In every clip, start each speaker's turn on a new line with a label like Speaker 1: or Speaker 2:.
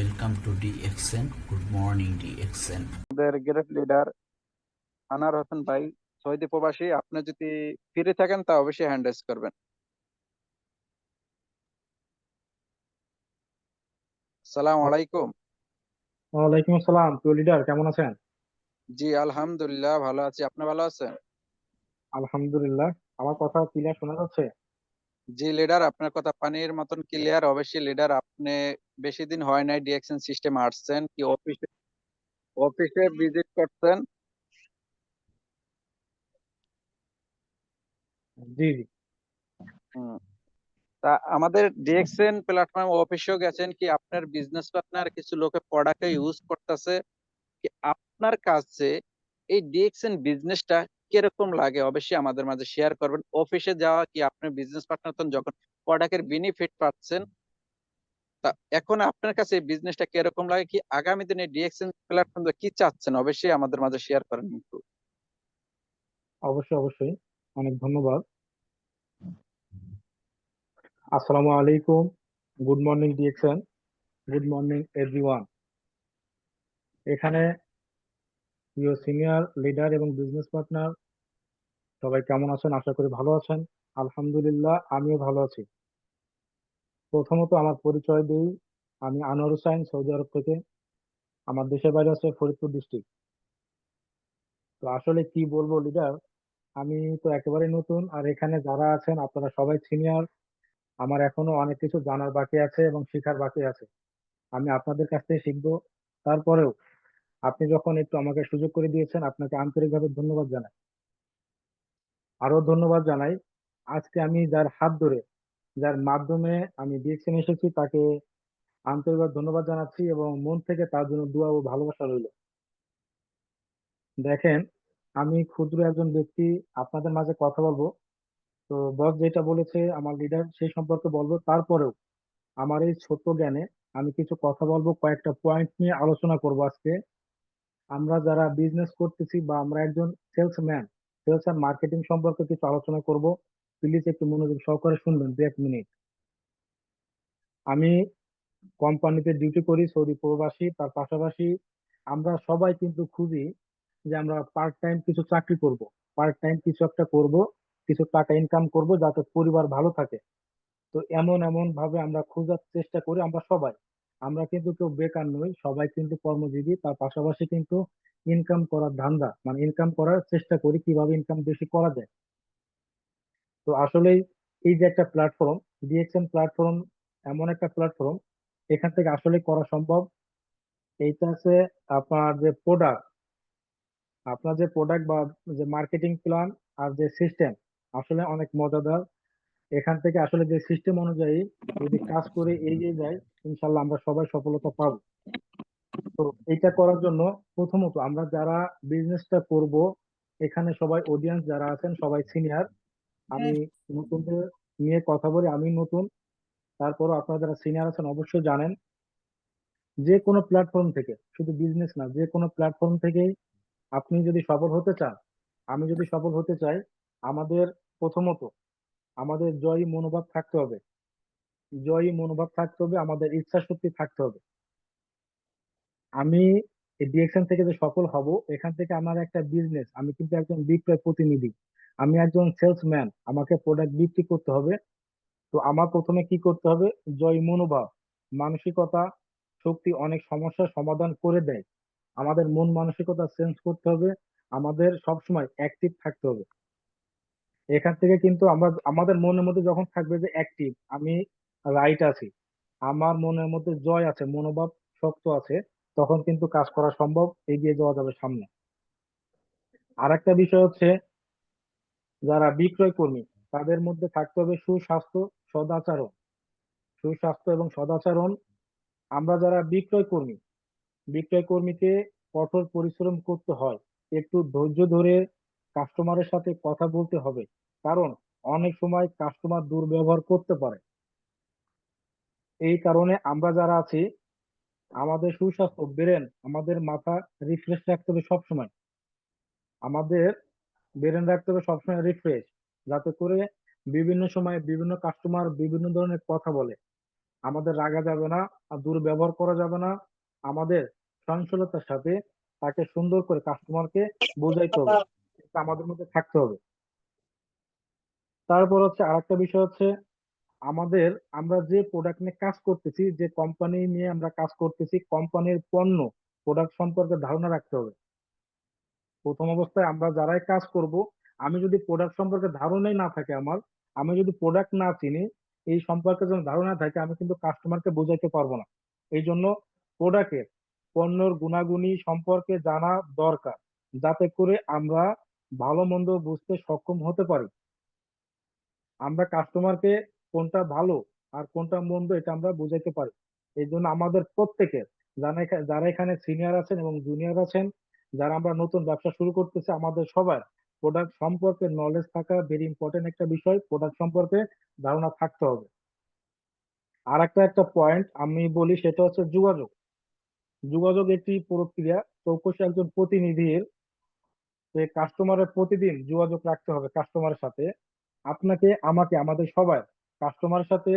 Speaker 1: Welcome to DXN. Good morning, DXN.
Speaker 2: আমাদের great leader আনার হোসেন ভাই সৌদি প্রবাসী, আপনি যদি ফ্রি থাকেন তা অবশ্যই হ্যান্ড রেজ করবেন। সালাম আলাইকুম।
Speaker 3: ওয়ালাইকুম আসসালাম। তো লিডার কেমন আছেন?
Speaker 2: জি আলহামদুলিল্লাহ ভালো আছি, আপনি ভালো আছেন?
Speaker 3: আলহামদুলিল্লাহ। আমার কথা ক্লিয়ার শোনা যাচ্ছে?
Speaker 2: জি লিডার, আপনার কথা পানির মতন ক্লিয়ার। অবশ্যই লিডার, আপনি বেশি দিন হয় নাই ডিএকশন সিস্টেম আসছেন কি অফিসে অফিসে ভিজিট করছেন?
Speaker 3: জি জি।
Speaker 2: হুম। তা আমাদের ডিএক্সএন প্ল্যাটফর্ম অফিসেও গেছেন কি আপনার বিজনেস পার্টনার কিছু লোকে প্রোডাক্ট ইউজ করতেছে কি আপনার কাছে এই ডিএক্সএন বিজনেসটা কিরকম লাগে অবশ্যই আমাদের মাঝে শেয়ার করবেন। অফিসে যাওয়া কি আপনার বিজনেস পার্টনার তখন যখন প্রোডাক্টের বেনিফিট পাচ্ছেন, তা এখন আপনার কাছে এই বিজনেসটা কিরকম লাগে, কি আগামী দিনে ডিএক্সএন প্ল্যাটফর্ম কি চাচ্ছেন অবশ্যই আমাদের মাঝে শেয়ার করেন একটু।
Speaker 3: অবশ্যই অবশ্যই। অনেক ধন্যবাদ। আসসালামু আলাইকুম। Good morning DXN. Good morning everyone. এখানে প্রিয় সিনিয়র লিডার এবং বিজনেস পার্টনার সবাই কেমন আছেন? আশা করি ভালো আছেন। আলহামদুলিল্লাহ, আমিও ভালো আছি। প্রথমত আমার পরিচয় দিই। আমি আনোয়ার হোসাইন, সৌদি আরব থেকে। আমার দেশের বাইরে আছে ফরিদপুর ডিস্ট্রিক্ট। তো আসলে কি বলবো লিডার, আমি তো একেবারে নতুন, আর এখানে যারা আছেন আপনারা সবাই সিনিয়র। আমার এখনো অনেক কিছু জানার বাকি আছে এবং শেখার বাকি আছে। আমি আপনাদের কাছ থেকে শিখবো। তারপরেও আপনি যখন একটু আমাকে সুযোগ করে দিয়েছেন, আপনাকে আন্তরিকভাবে ধন্যবাদ জানাই। আরো ধন্যবাদ জানাই আজকে আমি যার হাত ধরে, যার মাধ্যমে আমি ডিএকশন এসেছি, তাকে আন্তরিকভাবে ধন্যবাদ জানাচ্ছি এবং মন থেকে তার জন্য দোয়া ও ভালোবাসা রইল। দেখেন, আমি ক্ষুদ্র একজন ব্যক্তি, আপনাদের মাঝে কথা বলবো। তো বস যেটা বলেছে আমার লিডার সেই সম্পর্কে বলবো। তারপরেও আমার এই ছোট্ট জ্ঞানে আমি কিছু কথা বলবো, কয়েকটা পয়েন্ট নিয়ে আলোচনা করব আজকে। আমরা যারা বিজনেস করতেছি বা আমরা একজন সেলসম্যান, সেলস আর মার্কেটিং সম্পর্কে কিছু আলোচনা করব। প্লিজ একটু মনোযোগ সহকারে শুনবেন 1 মিনিট। আমি কোম্পানিতে ডিউটি করি, সৌদি প্রবাসী। তার পাশাপাশি আমরা সবাই কিন্তু খুঁজি যে আমরা পার্ট টাইম কিছু চাকরি করব, পার্ট টাইম কিছু একটা করব, কিছু টাকা ইনকাম করব যাতে পরিবার ভালো থাকে। তো এমন এমন ভাবে আমরা খোঁজার চেষ্টা করি। আমরা সবাই, আমরা কিন্তু কেউ বেকার নই, সবাই কিন্তু কর্মজীবী। তার পাশাপাশি কিন্তু ইনকাম করার ধান্দা, মানে ইনকাম করার চেষ্টা করি কিভাবে ইনকাম বেশি করা যায়। তো আসলেই এই যে একটা প্ল্যাটফর্ম, ডিএক্সএন প্ল্যাটফর্ম এমন একটা প্ল্যাটফর্ম, এখান থেকে আসলে করা সম্ভব। এইটা আছে আপনার যে প্রোডাক্ট, আপনার যে প্রোডাক্ট বা যে মার্কেটিং প্ল্যান আর যে সিস্টেম, আসলে অনেক মজাদার। এখান থেকে আসলে যে সিস্টেম অনুযায়ী যদি কাজ করে এগিয়ে যায়, ইনশাল্লাহ আমরা সবাই সফলতা পাবো। তো এটা করার জন্য প্রথমত আমরা যারা বিজনেসটা করব, এখানে সবাই অডিয়েন্স যারা আছেন সবাই সিনিয়র। আমি নতুনদের নিয়ে কথা বলি, আমি নতুন। তারপরও আপনারা যারা সিনিয়র আছেন অবশ্যই জানেন, যে কোনো প্ল্যাটফর্ম থেকে, শুধু বিজনেস না, যে কোনো প্ল্যাটফর্ম থেকেই আপনি যদি সফল হতে চান, আমি যদি সফল হতে চাই, আমাদের প্রথমত আমাদের জয়ী মনোভাব থাকতে হবে। জয়ী মনোভাব থাকতে হবে, আমাদের ইচ্ছা শক্তি থাকতে হবে। আমি এই ডিএকশন থেকে যে সফল হব, এখান থেকে আমার একটা বিজনেস, আমি কিন্তু একজন বিক্রয় প্রতিনিধি, আমি একজন সেলসম্যান, আমাকে প্রোডাক্ট বিক্রি করতে হবে। তো আমার প্রথমে কি করতে হবে? জয় মনোভাব, মানসিকতা শক্তি অনেক সমস্যার সমাধান করে দেয়। আমাদের মন মানসিকতা চেঞ্জ করতে হবে, আমাদের সবসময় অ্যাক্টিভ থাকতে হবে। এখান থেকে কিন্তু আমরা আমাদের মনের মধ্যে যখন থাকবে যে অ্যাক্টিভ, আমি রাইট আছি, আমার মনের মধ্যে জয় আছে, মনোভাব শক্ত আছে, তখন কিন্তু কাজ করা সম্ভব, এগিয়ে যাওয়া যাবে সামনে। আর একটা বিষয় হচ্ছে, যারা বিক্রয় কর্মী তাদের মধ্যে থাকতে হবে সুস্বাস্থ্য, সদাচরণ। সুস্বাস্থ্য এবং সদাচরণ। আমরা যারা বিক্রয় কর্মী, বিক্রয় কর্মীকে কঠোর পরিশ্রম করতে হয়, একটু ধৈর্য ধরে কাস্টমারের সাথে কথা বলতে হবে। কারণ অনেক সময় কাস্টমার দুর্ব্যবহার করতে পারে। এই কারণে আমরা যারা আছি, আমাদের সুস্বাস্থ্য ব্রেন, আমাদের মাথা রিফ্রেশ রাখতে হবে সবসময়। আমাদের ব্রেন রাখতে হবে সবসময় রিফ্রেশ, যাতে করে বিভিন্ন সময় বিভিন্ন কাস্টমার বিভিন্ন ধরনের কথা বলে, আমাদের রাগা যাবে না, আর দুর্ব্যবহার করা যাবে না। আমাদের সহনশীলতার সাথে তাকে সুন্দর করে কাস্টমারকে বোঝাইতে হবে, এটা আমাদের মধ্যে থাকতে হবে। তারপর হচ্ছে আরেকটা বিষয় হচ্ছে আমাদের, আমরা যে প্রোডাক্ট নিয়ে কাজ করতেছি, যে কোম্পানি নিয়ে আমরা কাজ করতেছি, কোম্পানির পণ্য প্রোডাক্ট সম্পর্কে ধারণা রাখতে হবে। প্রথম অবস্থায় আমরা যারাই কাজ করব, আমি যদি প্রোডাক্ট সম্পর্কে ধারণাই না থাকে আমার, আমি যদি প্রোডাক্ট না চিনি, এই সম্পর্কে যদি ধারণা থাকে, আমি কিন্তু কাস্টমারকে বোঝাইতে পারবো না। এই জন্য প্রোডাক্টের পণ্যর গুণাগুণী সম্পর্কে জানা দরকার, যাতে করে আমরা ভালো মন্দ বুঝতে সক্ষম হতে পারি। আমরা কাস্টমারকে কোনটা ভালো আর কোনটা মন্দ এটা আমরা বুঝাইতে পারি। এই জন্য আমাদের প্রত্যেকের, যারা এখানে সিনিয়র আছেন এবং জুনিয়র আছেন, যারা আমরা নতুন ব্যবসা শুরু করতেছি, আমাদের সবার প্রোডাক্ট সম্পর্কে নলেজ থাকা ভেরি ইম্পর্টেন্ট একটা বিষয়। প্রোডাক্ট সম্পর্কে ধারণা থাকতে হবে। আর একটা পয়েন্ট আমি বলি, সেটা হচ্ছে যোগাযোগ। যোগাযোগ একটি প্রক্রিয়া। চৌকসে একজন প্রতিনিধির কাস্টমারের প্রতিদিন যোগাযোগ রাখতে হবে কাস্টমারের সাথে। আপনাকে, আমাকে, আমাদের সবাই কাস্টমারের সাথে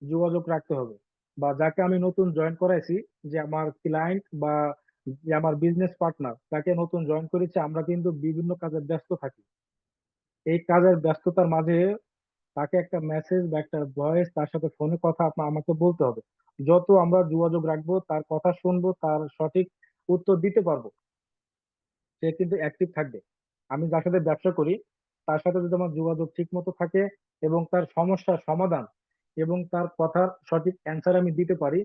Speaker 3: যোগাযোগ রাখতে হবে। বা যাকে আমি নতুন জয়েন করাইছি, যে আমার ক্লায়েন্ট বা যে আমার বিজনেস পার্টনার, তাকে নতুন জয়েন করেছি, আমরা কিন্তু বিভিন্ন কাজে ব্যস্ত থাকি। এই কাজের ব্যস্ততার মাঝে তাকে একটা মেসেজ বা একটা ভয়েস, তার সাথে ফোনে কথা আমাকে বলতে হবে। যত আমরা যোগাযোগ রাখবো, তার কথা শুনবো, তার সঠিক উত্তর দিতে পারবো, সে কিন্তু অ্যাক্টিভ থাকবে। আমি যার সাথে ব্যবসা করি, তার সাথে যদি আমার যোগাযোগ ঠিক মতো থাকে এবং তার সমস্যার সমাধান এবং তার কথার সঠিক অ্যান্সার আমি দিতে পারি,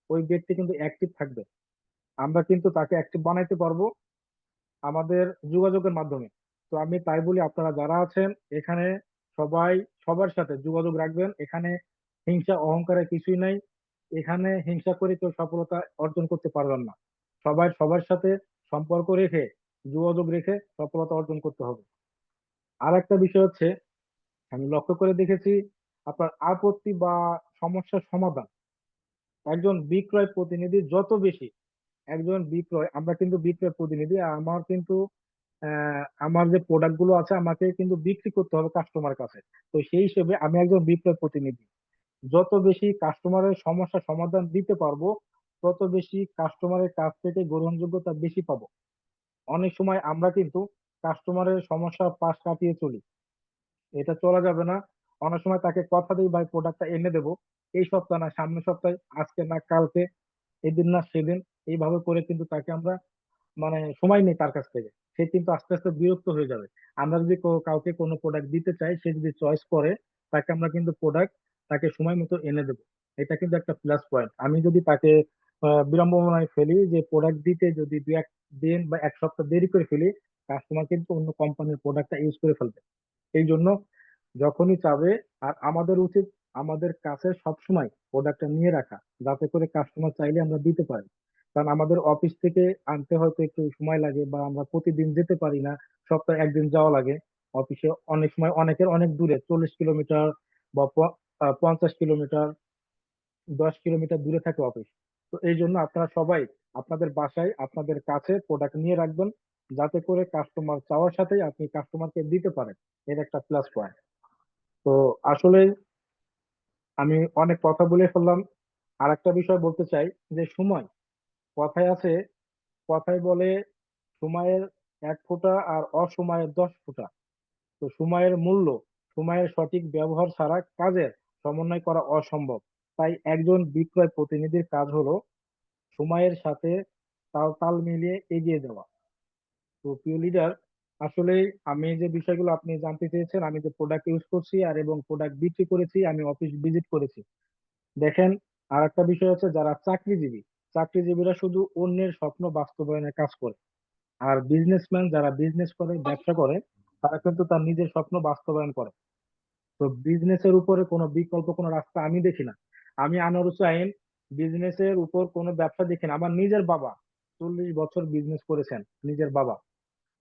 Speaker 3: ওই ব্যক্তি কিন্তু অ্যাক্টিভ থাকবে। আমরা কিন্তু তাকে অ্যাক্টিভ বানাইতে পারবো আমাদের যোগাযোগের মাধ্যমে। তো আমি তাই বলি, আপনারা যারা আছেন এখানে, সবাই সবার সাথে যোগাযোগ রাখবেন। এখানে হিংসা অহংকারের কিছুই নাই। এখানে হিংসা করে কেউ সফলতা অর্জন করতে পারবেন না। সবাই সবার সাথে সম্পর্ক রেখে, যোগাযোগ রেখে সফলতা অর্জন করতে হবে। আর একটা বিষয় হচ্ছে, আমি লক্ষ্য করে দেখেছি, আপনার আপত্তি বা সমস্যার সমাধান একজন বিক্রয় প্রতিনিধি যত বেশি, আমরা কিন্তু বিক্রয় প্রতিনিধি, আমার কিন্তু আমার যে প্রোডাক্ট গুলো আছে, আমাকে কিন্তু বিক্রি করতে হবে কাস্টমার কাছে। তো সেই হিসেবে আমি একজন বিক্রয় প্রতিনিধি। যত বেশি কাস্টমারের সমস্যা সমাধান দিতে পারবো, তত বেশি কাস্টমারের কাছ থেকে গ্রহণযোগ্যতা বেশি পাবো। অনেক সময় আমরা কিন্তু কাস্টমারের সমস্যার পাশ কাটিয়ে চলি, এটা চলা যাবে না। অনেক সময় তাকে কথা দিই, ভাই প্রোডাক্টটা এনে দেবো এই সপ্তাহ না সামনের সপ্তাহে, আজকে না কালকে, এদিন না সেদিন, এইভাবে করে কিন্তু তাকে আমরা সময় নেই তার কাছ থেকে। সে কিন্তু আস্তে আস্তে বিরক্ত হয়ে যাবে। আমরা যদি কাউকে কোনো প্রোডাক্ট দিতে চাই, সে যদি চয়েস করে, তাকে আমরা কিন্তু প্রোডাক্ট তাকে সময় মতো এনে দেবো। এটা কিন্তু একটা প্লাস পয়েন্ট। আমি যদি তাকে বিড়ম্বনায় ফেলি, যে প্রোডাক্ট দিতে যদি দু এক দিন বা এক সপ্তাহ দেরি করে ফেলি, কাস্টমার কিন্তু অন্য কোম্পানির প্রোডাক্টটা ইউজ করে ফেলবে। এই জন্য যখনই চাবে, আর আমাদের উচিত আমাদের কাছে সবসময় প্রোডাক্টটা নিয়ে রাখা, যাতে করে কাস্টমার চাইলে আমরা দিতে পারি। কারণ আমাদের অফিস থেকে আনতে হয়তো একটু সময় লাগে, বা আমরা প্রতিদিন যেতে পারি না, সপ্তাহে একদিন যাওয়া লাগে অফিসে। অনেক সময় অনেকের অনেক দূরে, 40 কিলোমিটার বা 50 কিলোমিটার, 10 কিলোমিটার দূরে থাকে অফিস। তো এই জন্য আপনারা সবাই আপনাদের বাসায়, আপনাদের কাছে প্রোডাক্ট নিয়ে রাখবেন, যাতে করে কাস্টমার চাওয়ার সাথেই আপনি কাস্টমারকে দিতে পারেন। এর একটা প্লাস পয়েন্ট। তো আসলে আমি অনেক কথা বলে ফেললাম। আর একটা বিষয় বলতে চাই, যে সময়, কথায় আছে, কথায় বলে, সময়ের 1 ফোঁটা আর অসময়ের 10 ফোঁটা। তো সময়ের মূল্য, সময়ের সঠিক ব্যবহার ছাড়া কাজের সমন্বয় করা অসম্ভব। তাই একজন বিক্রয় প্রতিনিধির কাজ হলো সময়ের সাথে তাল তাল মিলিয়ে এগিয়ে যাওয়া। তো প্রিয় লিডার, আসলে আমি যে বিষয়গুলো আপনি জানতে চেয়েছেন, আমি যে প্রোডাক্ট ইউজ করছি আর এবং প্রোডাক্ট বিক্রি করেছি, আমি অফিস ভিজিট করেছি। দেখেন, আর একটা বিষয় হচ্ছে, যারা চাকরিজীবী, চাকরিজীবীরা শুধু অন্যের স্বপ্ন বাস্তবায়নের কাজ করে। আর বিজনেসম্যান যারা বিজনেস করে, ব্যবসা করে, তারা কিন্তু তার নিজের স্বপ্ন বাস্তবায়ন করে। তো বিজনেসের উপরে কোনো বিকল্প কোনো রাস্তা আমি দেখি না। আমি আনোয়ার হুসাইন বিজনেসের উপর কোনো ব্যবসা দেখি না। আমার নিজের বাবা 40 বছর বিজনেস করেছেন, নিজের বাবা।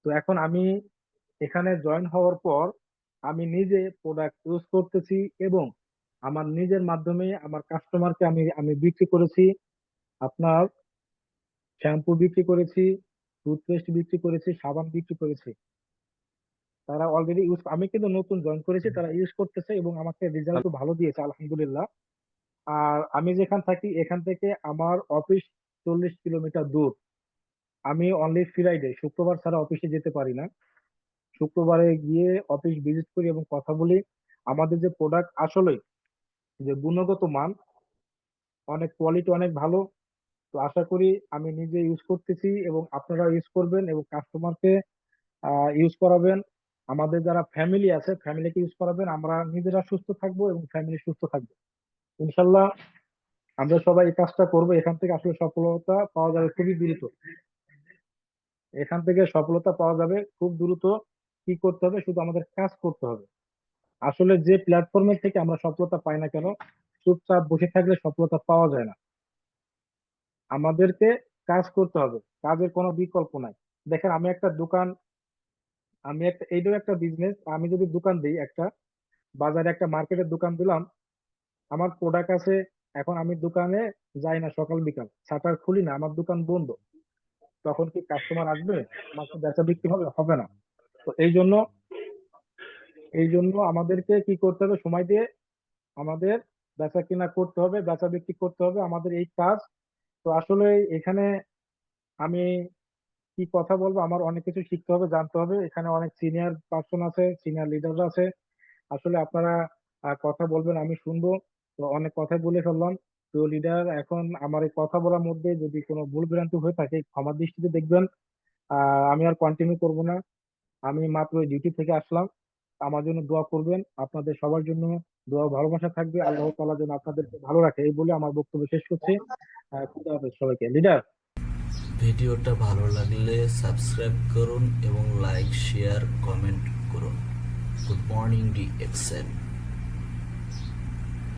Speaker 3: তো এখন আমি এখানে জয়েন হওয়ার পর আমি নিজে প্রোডাক্ট ইউজ করতেছি, এবং আমার নিজের মাধ্যমে আমার কাস্টমারকে আমি আমি বিক্রি করেছি। আপনার শ্যাম্পু বিক্রি করেছি, টুথপেস্ট বিক্রি করেছি, সাবান বিক্রি করেছি। তারা অলরেডি ইউজ, আমি কিন্তু নতুন জয়েন করেছি, তারা ইউজ করতেছে এবং আমাকে রেজাল্টও ভালো দিয়েছে আলহামদুলিল্লাহ। আর আমি যেখান থাকি এখান থেকে আমার অফিস 40 কিলোমিটার দূর। আমি অনলি ফ্রাইডে, শুক্রবার ছাড়া অফিসে যেতে পারি না। শুক্রবারে গিয়ে অফিস ভিজিট করি এবং কথা বলি। আমাদের যে প্রোডাক্ট আসলে যে গুণগত মান, অনেক কোয়ালিটি অনেক ভালো। তো আশা করি আমি নিজে ইউজ করতেছি এবং আপনারা ইউজ করবেন এবং কাস্টমারকে ইউজ করাবেন। আমাদের যারা ফ্যামিলি আছে ফ্যামিলিকে ইউজ করাবেন। আমরা নিজেরা সুস্থ থাকবো এবং ফ্যামিলি সুস্থ থাকবে ইনশাল্লাহ। আমরা সবাই এই কাজটা করবো। এখান থেকে আসলে সফলতা পাওয়া যাবে খুবই দ্রুত। এখান থেকে সফলতা পাওয়া যাবে খুব দ্রুত। কি করতে হবে? শুধু আমাদের কাজ করতে হবে। আসলে যে প্ল্যাটফর্মের থেকে আমরা সফলতা পাই না কেন, চুপচাপ বসে থাকলে সফলতা পাওয়া যায় না। আমাদেরকে কাজ করতে হবে, কাজের কোনো বিকল্প নাই। দেখেন এইটাও একটা বিজনেস। আমি যদি দোকান দিই একটা, বাজারে একটা মার্কেটের দোকান দিলাম, আমার প্রোডাক্ট আছে, এখন আমি দোকানে যাই না, সকাল বিকাল শাটার খুলি না, আমার দোকান বন্ধ, তখন কি কাস্টমার আসবে? আমার তো বেচা বিক্রি হবে? হবে না। তো এই জন্য আমাদেরকে কি করতে হবে? সময় দিয়ে আমাদের বেচা কিনা করতে হবে, বেচা বিক্রি করতে হবে, আমাদের এই কাজ। তো আসলে এখানে আমি কি কথা বলবো, আমার অনেক কিছু শিখতে হবে, জানতে হবে। এখানে অনেক সিনিয়র পার্সন আছে, সিনিয়র লিডাররা আছে। আসলে আপনারা কথা বলবেন, আমি শুনবো। তো অনেক কথাই বলে ফেললাম। তো লিডার, এখন আমার এই কথা বলার মধ্যে যদি কোনো ভুল ভ্রান্তি হয়ে থাকে ক্ষমার দৃষ্টিতে দেখবেন। আমি আর কন্টিনিউ করব না। আমি মাত্র ডিউটি থেকে আসলাম। আমার জন্য দোয়া করবেন, আপনাদের সবার জন্য দোয়া ও ভালোবাসা থাকবে। আল্লাহ তাআলা যেন আপনাদেরকে ভালো রাখে, এই বলে আমার বক্তব্য শেষ করছি। খুদা হাফেজ সবাইকে। লিডার।
Speaker 1: ভিডিওটা ভালো লাগলে সাবস্ক্রাইব করুন এবং লাইক শেয়ার কমেন্ট করুন। Good morning DXN।